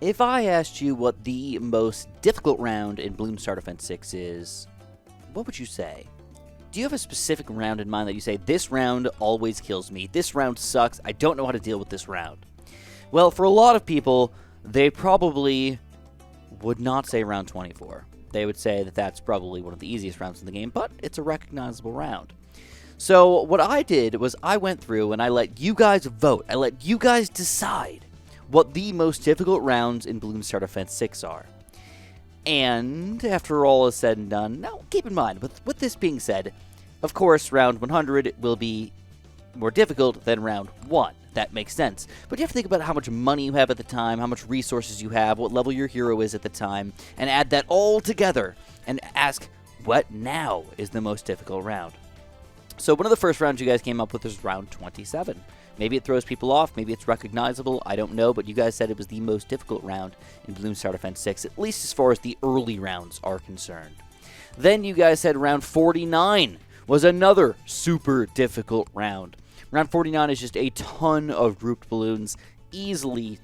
If I asked you what the most difficult round in Bloons Tower Defense 6 is, what would you say? Do you have a specific round in mind that you say, this round always kills me, this round sucks, I don't know how to deal with this round? Well, for a lot of people, they probably would not say round 24. They would say that that's probably one of the easiest rounds in the game, but it's a recognizable round. So what I did was I went through and I let you guys vote. I let you guys decide what the most difficult rounds in Bloons Tower Defense 6 are. And after all is said and done, now keep in mind, with this being said, of course, round 100 will be more difficult than round 1. That makes sense. But you have to think about how much money you have at the time, how much resources you have, what level your hero is at the time, and add that all together and ask, what now is the most difficult round? So one of the first rounds you guys came up with was round 27. Maybe it throws people off, maybe it's recognizable, I don't know, but you guys said it was the most difficult round in Bloons Tower Defense 6, at least as far as the early rounds are concerned. Then you guys said round 49 was another super difficult round. Round 49 is just a ton of grouped balloons, easily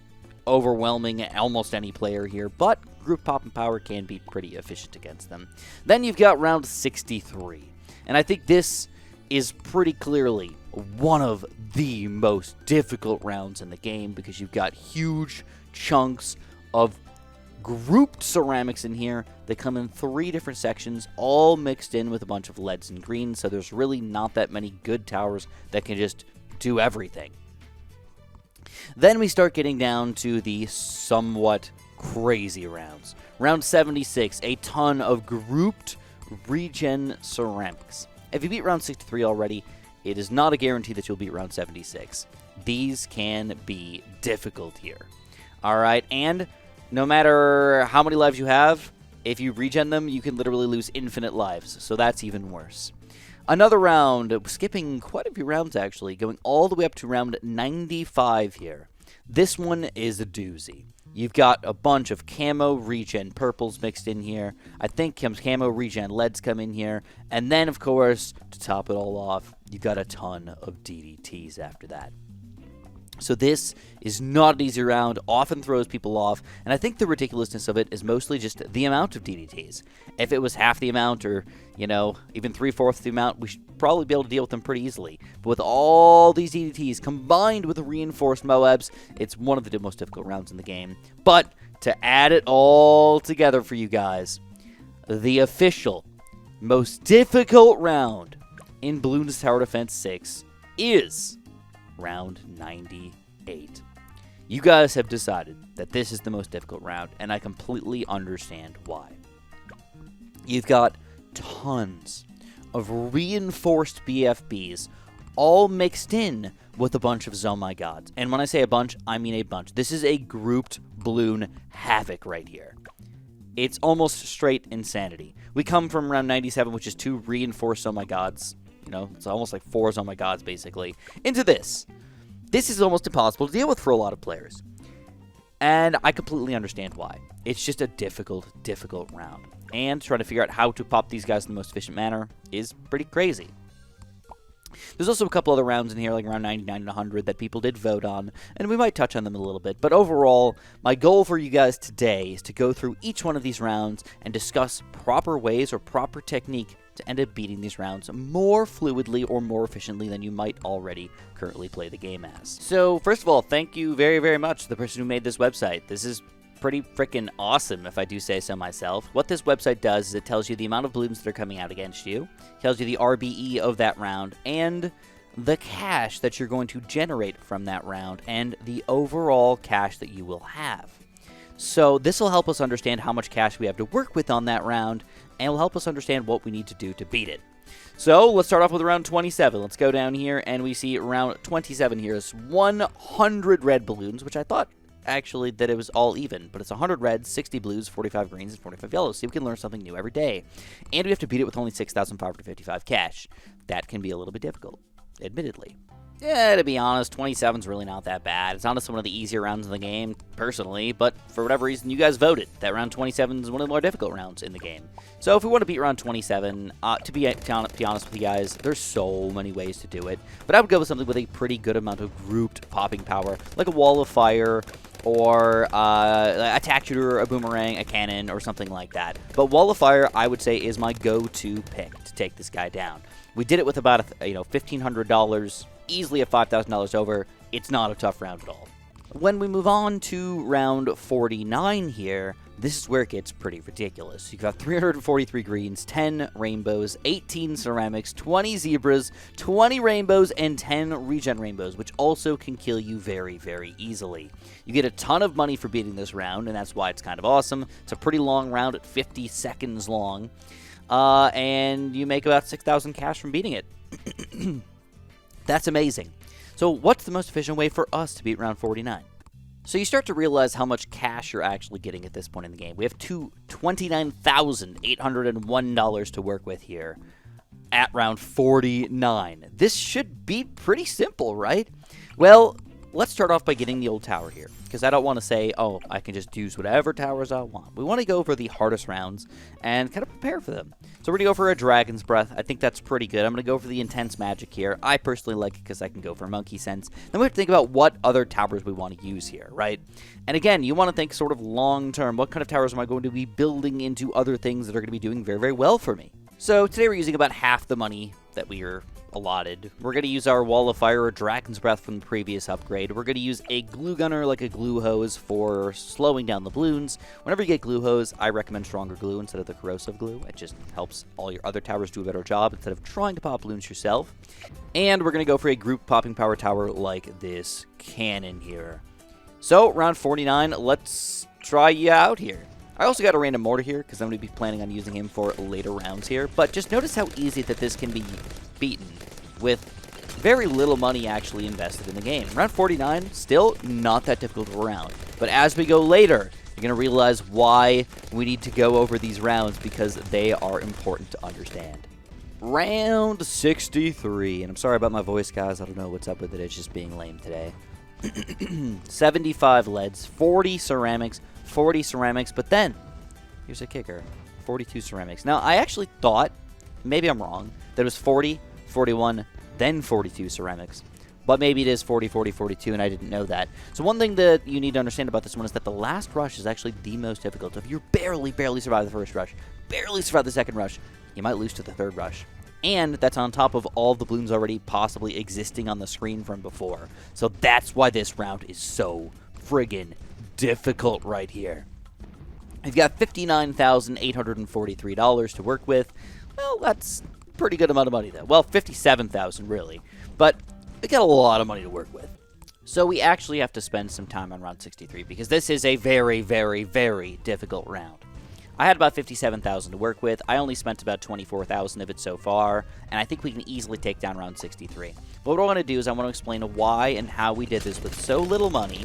overwhelming almost any player here, but group pop and power can be pretty efficient against them. Then you've got round 63, and I think this is pretty clearly one of the most difficult rounds in the game because you've got huge chunks of grouped ceramics in here. They come in 3 different sections, all mixed in with a bunch of leads and greens, so there's really not that many good towers that can just do everything. Then we start getting down to the somewhat crazy rounds. Round 76, a ton of grouped regen ceramics. If you beat round 63 already, it is not a guarantee that you'll beat round 76. These can be difficult here. Alright, and no matter how many lives you have, if you regen them, you can literally lose infinite lives, so that's even worse. Another round, skipping quite a few rounds actually, going all the way up to round 95 here. This one is a doozy. You've got a bunch of camo regen purples mixed in here. I think camo regen leads come in here. And then, of course, to top it all off, you've got a ton of DDTs after that. So this is not an easy round, often throws people off, and I think the ridiculousness of it is mostly just the amount of DDTs. If it was half the amount or, you know, even 3/4 the amount, we should probably be able to deal with them pretty easily. But with all these DDTs combined with the reinforced Moabs, it's one of the most difficult rounds in the game. But to add it all together for you guys, the official most difficult round in Bloons Tower Defense 6 is round 98. You guys have decided that this is the most difficult round, and I completely understand why. You've got tons of reinforced BFBs all mixed in with a bunch of Oh My Gods. And when I say a bunch, I mean a bunch. This is a grouped balloon havoc right here. It's almost straight insanity. We come from round 97, which is 2 reinforced Oh My Gods. You know, it's almost like 4 Oh My Gods, basically. Into this. This is almost impossible to deal with for a lot of players. And I completely understand why. It's just a difficult, difficult round. And trying to figure out how to pop these guys in the most efficient manner is pretty crazy. There's also a couple other rounds in here, like around 99 and 100, that people did vote on, and we might touch on them a little bit. But overall, my goal for you guys today is to go through each one of these rounds and discuss proper ways or proper technique to end up beating these rounds more fluidly or more efficiently than you might already currently play the game as. So, first of all, thank you very, very much to the person who made this website. This is pretty freaking awesome, if I do say so myself. What this website does is it tells you the amount of balloons that are coming out against you, tells you the RBE of that round, and the cash that you're going to generate from that round, and the overall cash that you will have. So this will help us understand how much cash we have to work with on that round, and will help us understand what we need to do to beat it. So let's start off with round 27. Let's go down here, and we see round 27 here is 100 red balloons, which I thought actually that it was all even, but it's 100 reds, 60 blues, 45 greens, and 45 yellows. See, we can learn something new every day. And we have to beat it with only 6,555 cash. That can be a little bit difficult, admittedly. Yeah, to be honest, 27's really not that bad. It's honestly one of the easier rounds in the game, personally, but for whatever reason, you guys voted that round 27 is one of the more difficult rounds in the game. So if we want to beat round 27, to be honest with you guys, there's so many ways to do it, but I would go with something with a pretty good amount of grouped popping power, like a wall of fire, or a tack shooter, a boomerang, a cannon, or something like that. But Wall of Fire, I would say, is my go-to pick to take this guy down. We did it with about $1,500, easily at $5,000 over. It's not a tough round at all. When we move on to round 49 here, this is where it gets pretty ridiculous. You've got 343 greens, 10 rainbows, 18 ceramics, 20 zebras, 20 rainbows, and 10 regen rainbows, which also can kill you very, very easily. You get a ton of money for beating this round, and that's why it's kind of awesome. It's a pretty long round at 50 seconds long, and you make about 6,000 cash from beating it. That's amazing. So what's the most efficient way for us to beat round 49? So you start to realize how much cash you're actually getting at this point in the game. We have $29,801 to work with here at round 49. This should be pretty simple, right? Well, let's start off by getting the old tower here, because I don't want to say, oh, I can just use whatever towers I want. We want to go over the hardest rounds and kind of prepare for them. So we're going to go for a Dragon's Breath. I think that's pretty good. I'm going to go for the Intense Magic here. I personally like it because I can go for Monkey Sense. Then we have to think about what other towers we want to use here, right? And again, you want to think sort of long-term. What kind of towers am I going to be building into other things that are going to be doing very, very well for me? So today we're using about half the money that we are allotted. We're going to use our Wall of Fire or Dragon's Breath from the previous upgrade. We're going to use a glue gunner like a glue hose for slowing down the balloons. Whenever you get glue hose, I recommend stronger glue instead of the corrosive glue. It just helps all your other towers do a better job instead of trying to pop balloons yourself. And we're going to go for a group popping power tower like this cannon here. So, round 49, let's try you out here. I also got a random mortar here because I'm going to be planning on using him for later rounds here. But just notice how easy that this can be beaten with very little money actually invested in the game. Round 49, still not that difficult of a round. But as we go later, you're going to realize why we need to go over these rounds, because they are important to understand. Round 63. And I'm sorry about my voice, guys. I don't know what's up with it. It's just being lame today. 75 leads, 40 ceramics, but then, here's a kicker, 42 ceramics. Now, I actually thought, maybe I'm wrong, that it was 40, 41, then 42 ceramics. But maybe it is 40, 40, 42, and I didn't know that. So one thing that you need to understand about this one is that the last rush is actually the most difficult. If you barely survive the first rush, barely survive the second rush, you might lose to the third rush. And that's on top of all the balloons already possibly existing on the screen from before. So that's why this round is so friggin' difficult right here. You've got $59,843 to work with. Well, that's a pretty good amount of money, though. Well, $57,000, really. But we got a lot of money to work with. So we actually have to spend some time on round 63, because this is a very, very, very difficult round. I had about $57,000 to work with. I only spent about $24,000 of it so far, and I think we can easily take down round 63. But what I want to do is I want to explain why and how we did this with so little money,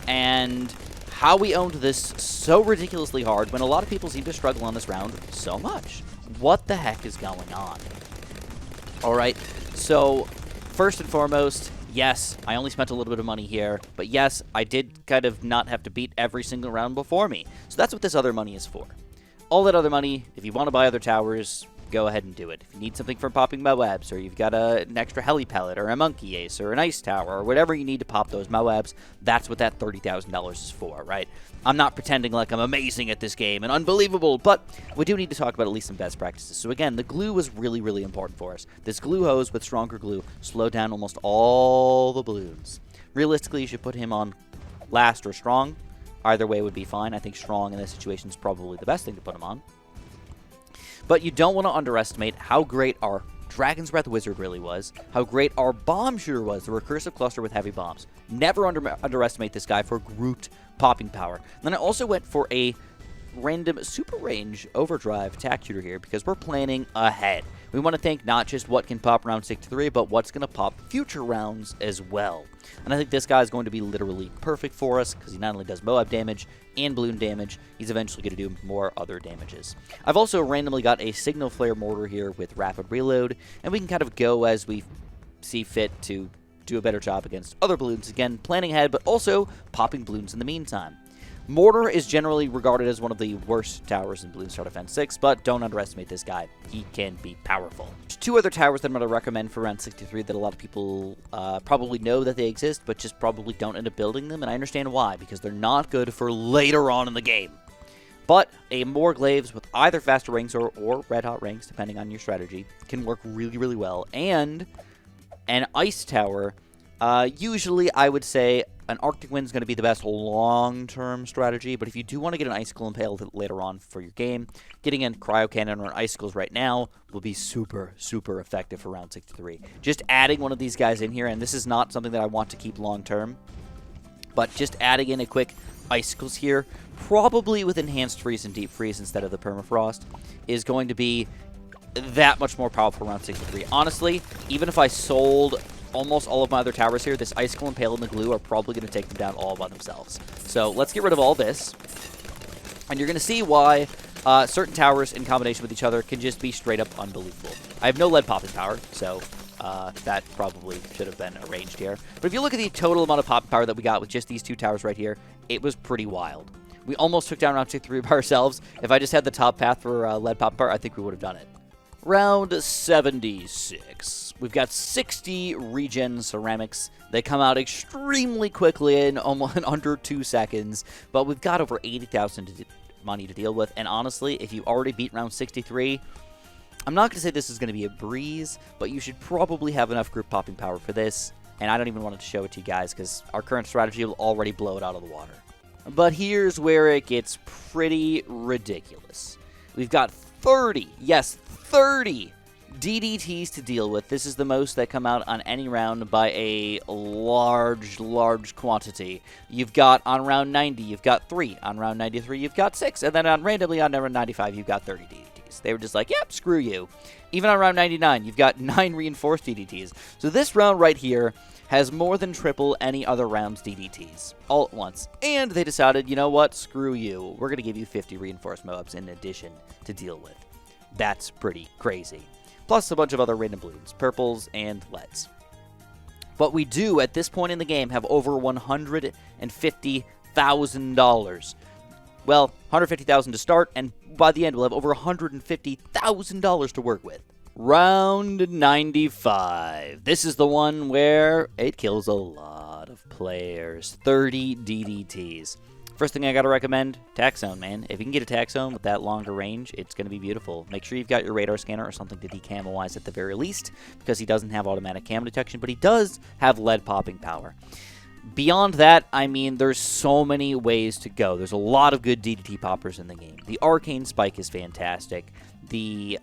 and how we owned this so ridiculously hard when a lot of people seem to struggle on this round so much. What the heck is going on? Alright, so first and foremost, yes, I only spent a little bit of money here, but yes, I did kind of not have to beat every single round before me. So that's what this other money is for. All that other money, if you want to buy other towers, go ahead and do it. If you need something for popping Moabs, or you've got an extra heli pellet, or a monkey ace, or an ice tower, or whatever you need to pop those Moabs, that's what that $30,000 is for, right? I'm not pretending like I'm amazing at this game and unbelievable, but we do need to talk about at least some best practices. So again, the glue was really, really important for us. This glue hose with stronger glue slowed down almost all the balloons. Realistically, you should put him on last or strong. Either way would be fine. I think strong in this situation is probably the best thing to put him on. But you don't want to underestimate how great our Dragon's Breath Wizard really was, how great our Bomb Shooter was, the recursive cluster with heavy bombs. Never underestimate this guy for grouped popping power. And then I also went for a random super range overdrive tack shooter here because we're planning ahead. We want to think not just what can pop round 63, but what's going to pop future rounds as well. And I think this guy is going to be literally perfect for us because he not only does Moab damage and balloon damage, he's eventually going to do more other damages. I've also randomly got a signal flare mortar here with rapid reload, and we can kind of go as we see fit to do a better job against other balloons. Again, planning ahead, but also popping balloons in the meantime. Mortar is generally regarded as one of the worst towers in Bloons Star Defense 6, but don't underestimate this guy. He can be powerful. There's two other towers that I'm going to recommend for round 63 that a lot of people probably know that they exist, but just probably don't end up building them, and I understand why, because they're not good for later on in the game. But a Morglaives with either faster rings or red hot rings, depending on your strategy, can work really, really well. And an ice tower, usually I would say an Arctic Wind is going to be the best long-term strategy, but if you do want to get an Icicle Impale later on for your game, getting a Cryo Cannon or an Icicles right now will be super, super effective for round 63. Just adding one of these guys in here, and this is not something that I want to keep long-term, but just adding in a quick Icicles here, probably with Enhanced Freeze and Deep Freeze instead of the Permafrost, is going to be that much more powerful around 63. Honestly, even if I sold almost all of my other towers here, this Icicle Impale and the Glue are probably going to take them down all by themselves. So let's get rid of all this, and you're going to see why certain towers in combination with each other can just be straight up unbelievable. I have no lead popping power, so that probably should have been arranged here. But if you look at the total amount of popping power that we got with just these two towers right here, it was pretty wild. We almost took down round 63 by ourselves. If I just had the top path for lead popping power, I think we would have done it. Round 76. We've got 60 regen ceramics. They come out extremely quickly in almost under 2 seconds, but we've got over 80,000 money to deal with. And honestly, if you already beat round 63, I'm not going to say this is going to be a breeze, but you should probably have enough group popping power for this. And I don't even want to show it to you guys because our current strategy will already blow it out of the water. But here's where it gets pretty ridiculous. We've got 30, yes, 30 DDTs to deal with. This is the most that come out on any round by a large quantity. You've got on round 90, you've got 3. On round 93, you've got 6. And then randomly on round 95, you've got 30 DDTs. They were just like, yep, screw you. Even on round 99, you've got 9 reinforced DDTs. So this round right here has more than triple any other round's DDTs all at once. And they decided, you know what, screw you. We're going to give you 50 reinforced Moabs in addition to deal with. That's pretty crazy. Plus a bunch of other random Bloons, purples, and leads. But we do, at this point in the game, have over $150,000. Well, $150,000 to start, and by the end, we'll have over $150,000 to work with. Round 95. This is the one where it kills a lot of players. 30 DDTs. First thing I gotta recommend, tack zone, man. If you can get a tack zone with that longer range, it's gonna be beautiful. Make sure you've got your radar scanner or something to decamo-wise at the very least, because he doesn't have automatic camo detection, but he does have lead popping power. Beyond that, I mean, there's so many ways to go. There's a lot of good DDT poppers in the game. The Arcane Spike is fantastic. The,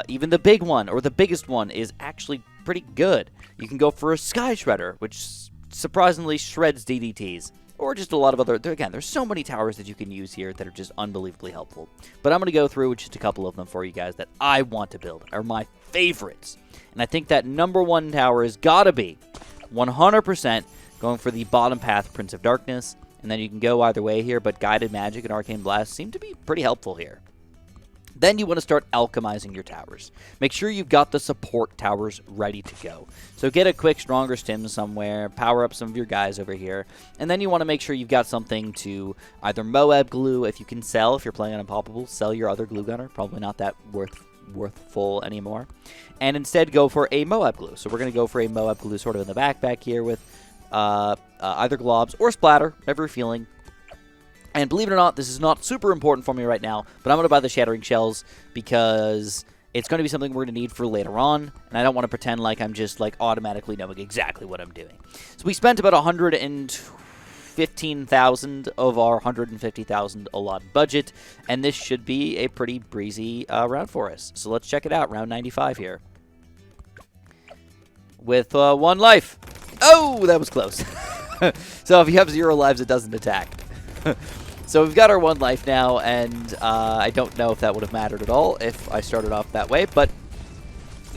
even the big one, or the biggest one, is actually pretty good. You can go for a Sky Shredder, which surprisingly shreds DDTs. Or just a lot of other, again, there's so many towers that you can use here that are just unbelievably helpful. But I'm going to go through just a couple of them for you guys that I want to build, are my favorites. And I think that number one tower has got to be 100% going for the bottom path, Prince of Darkness. And then you can go either way here, but Guided Magic and Arcane Blast seem to be pretty helpful here. Then you want to start alchemizing your towers. Make sure you've got the support towers ready to go. So get a quick Stronger Stim somewhere, power up some of your guys over here, and then you want to make sure you've got something to either Moab glue if you can sell, if you're playing on Unpoppable, sell your other glue gunner, probably not that worthful anymore, and instead go for a Moab glue. So we're going to go for a Moab glue sort of in the back here with either globs or splatter, whatever you're feeling. And believe it or not, this is not super important for me right now, but I'm going to buy the Shattering Shells because it's going to be something we're going to need for later on, and I don't want to pretend like I'm just like automatically knowing exactly what I'm doing. So we spent about 115,000 of our 150,000 allotted budget, and this should be a pretty breezy round for us. So let's check it out, round 95 here. With 1 life. Oh, that was close. So if you have 0 lives, it doesn't attack. So we've got our 1 life now, and I don't know if that would have mattered at all if I started off that way, but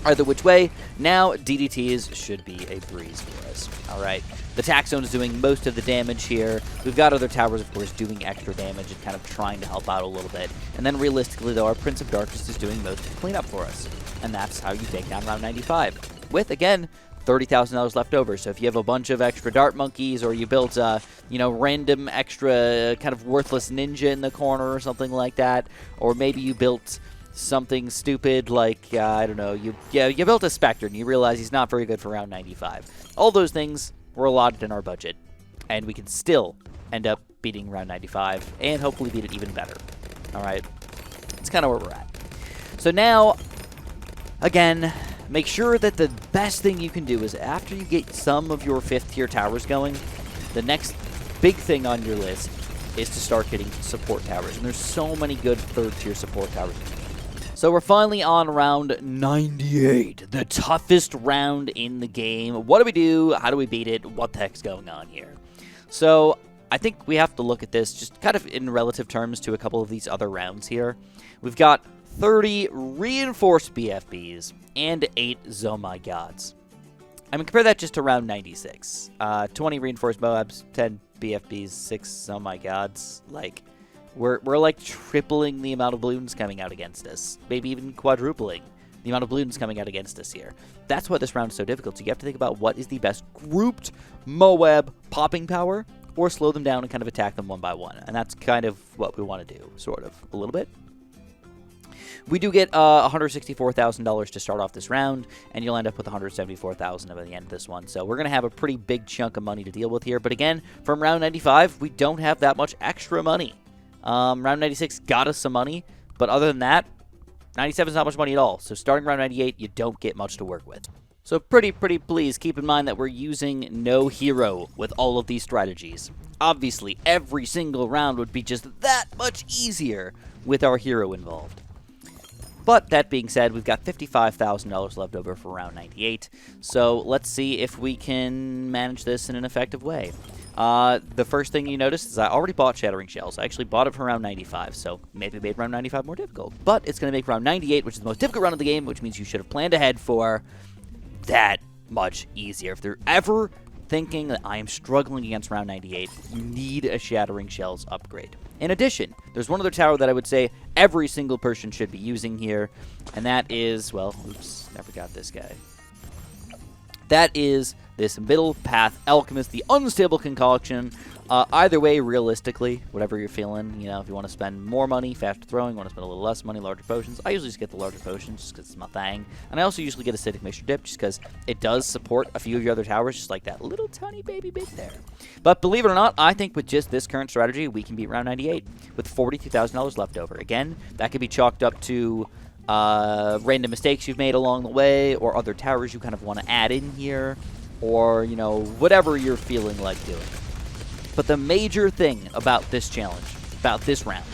either which way, now DDTs should be a breeze for us. All right, the Tack Zone is doing most of the damage here. We've got other towers, of course, doing extra damage and kind of trying to help out a little bit. And then realistically, though, our Prince of Darkness is doing most of the cleanup for us. And that's how you take down round 95. With, again, $30,000 left over. So if you have a bunch of extra dart monkeys, or you built a, random extra kind of worthless ninja in the corner or something like that, or maybe you built something stupid like, I don't know, you built a Spectre and you realize he's not very good for round 95. All those things were allotted in our budget, and we can still end up beating round 95 and hopefully beat it even better. All right, that's kind of where we're at. So now, again, make sure that the best thing you can do is after you get some of your 5th tier towers going, the next big thing on your list is to start getting support towers. And there's so many good 3rd tier support towers. So we're finally on round 98, the toughest round in the game. What do we do? How do we beat it? What the heck's going on here? So I think we have to look at this just kind of in relative terms to a couple of these other rounds here. We've got 30 reinforced BFBs and 8 Zomai Gods. I mean, compare that just to round 96. 20 reinforced Moabs, 10 BFBs, 6 Zomai Gods. Like, we're like tripling the amount of Bloons coming out against us. Maybe even quadrupling the amount of Bloons coming out against us here. That's why this round is so difficult. So you have to think about what is the best grouped Moab popping power, or slow them down and kind of attack them one by one. And that's kind of what we want to do, sort of, a little bit. We do get $164,000 to start off this round, and you'll end up with $174,000 at the end of this one. So we're going to have a pretty big chunk of money to deal with here. But again, from round 95, we don't have that much extra money. Round 96 got us some money, but other than that, 97 is not much money at all. So starting round 98, you don't get much to work with. So pretty please keep in mind that we're using no hero with all of these strategies. Obviously, every single round would be just that much easier with our hero involved. But that being said, we've got $55,000 left over for round 98. So let's see if we can manage this in an effective way. The first thing you notice is I already bought Shattering Shells. I actually bought it for round 95, so maybe made round 95 more difficult. But it's going to make round 98, which is the most difficult round of the game, which means you should have planned ahead for that much easier. If they're ever thinking that I am struggling against round 98, you need a Shattering Shells upgrade. In addition, there's one other tower that I would say every single person should be using here, and that is, well, oops, never got this guy. That is this Middle Path Alchemist, the Unstable Concoction. Either way, realistically, whatever you're feeling, if you want to spend more money, faster throwing, want to spend a little less money, larger potions. I usually just get the larger potions just because it's my thing. And I also usually get Acidic Mixture Dip just because it does support a few of your other towers, just like that little tiny baby bit there. But believe it or not, I think with just this current strategy, we can beat round 98 with $42,000 left over. Again, that could be chalked up to random mistakes you've made along the way, or other towers you kind of want to add in here, or, whatever you're feeling like doing. But the major thing about this challenge, about this round,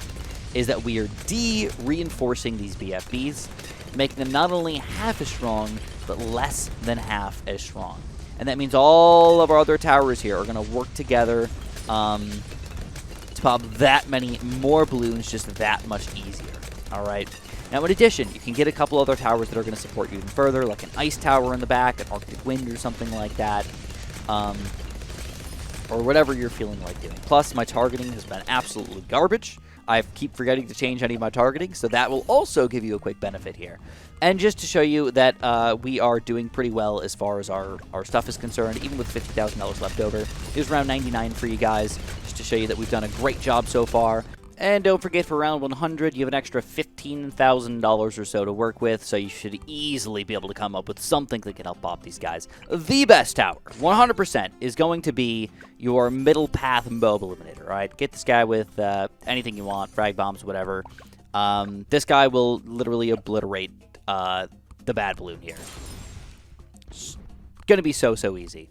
is that we are de-reinforcing these BFBs, making them not only half as strong, but less than half as strong. And that means all of our other towers here are going to work together to pop that many more Bloons just that much easier. All right. Now, in addition, you can get a couple other towers that are going to support you even further, like an Ice Tower in the back, an Arctic Wind or something like that. Or whatever you're feeling like doing. Plus, my targeting has been absolutely garbage. I keep forgetting to change any of my targeting, so that will also give you a quick benefit here. And just to show you that we are doing pretty well as far as our stuff is concerned, even with $50,000 left over. Here's round 99 for you guys, just to show you that we've done a great job so far. And don't forget, for round 100, you have an extra $15,000 or so to work with, so you should easily be able to come up with something that can help pop these guys. The best tower, 100%, is going to be your Middle Path Mob Eliminator, all right? Get this guy with anything you want, frag bombs, whatever. This guy will literally obliterate the bad balloon here. It's going to be so easy.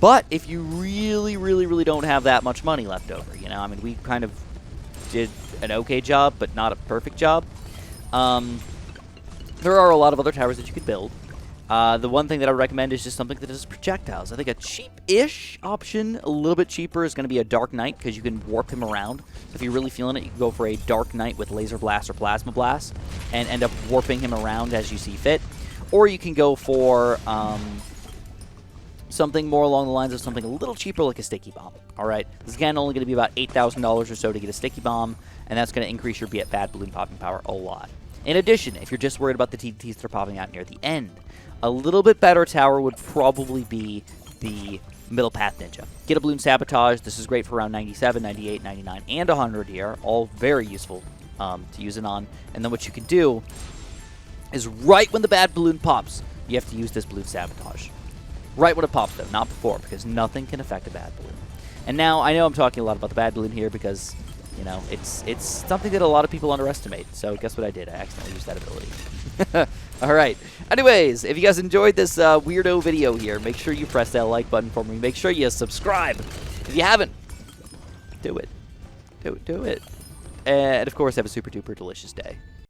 But if you really don't have that much money left over, I mean, we kind of did an okay job, but not a perfect job. There are a lot of other towers that you could build. The one thing that I would recommend is just something that does projectiles. I think a cheap-ish option, a little bit cheaper, is going to be a Dark Knight, because you can warp him around. If you're really feeling it, you can go for a Dark Knight with Laser Blast or Plasma Blast and end up warping him around as you see fit. Or you can go for something more along the lines of something a little cheaper, like a Sticky Bomb. All right, this is again only going to be about $8,000 or so to get a Sticky Bomb, and that's going to increase your bad balloon popping power a lot. In addition, if you're just worried about the TNTs that are popping out near the end, A little bit better tower would probably be the Middle Path Ninja. Get a Bloons Sabotage. This is great for around 97, 98, 99, and 100 here. All very useful to use it on. And then what you can do is right when the bad balloon pops, you have to use this Bloons Sabotage. Right when it pops, though, not before, because nothing can affect a bad balloon. And now, I know I'm talking a lot about the bad balloon here because, you know, it's something that a lot of people underestimate. So guess what I did? I accidentally used that ability. All right. Anyways, if you guys enjoyed this weirdo video here, make sure you press that like button for me. Make sure you subscribe. If you haven't, do it. Do it. And, of course, have a super duper delicious day.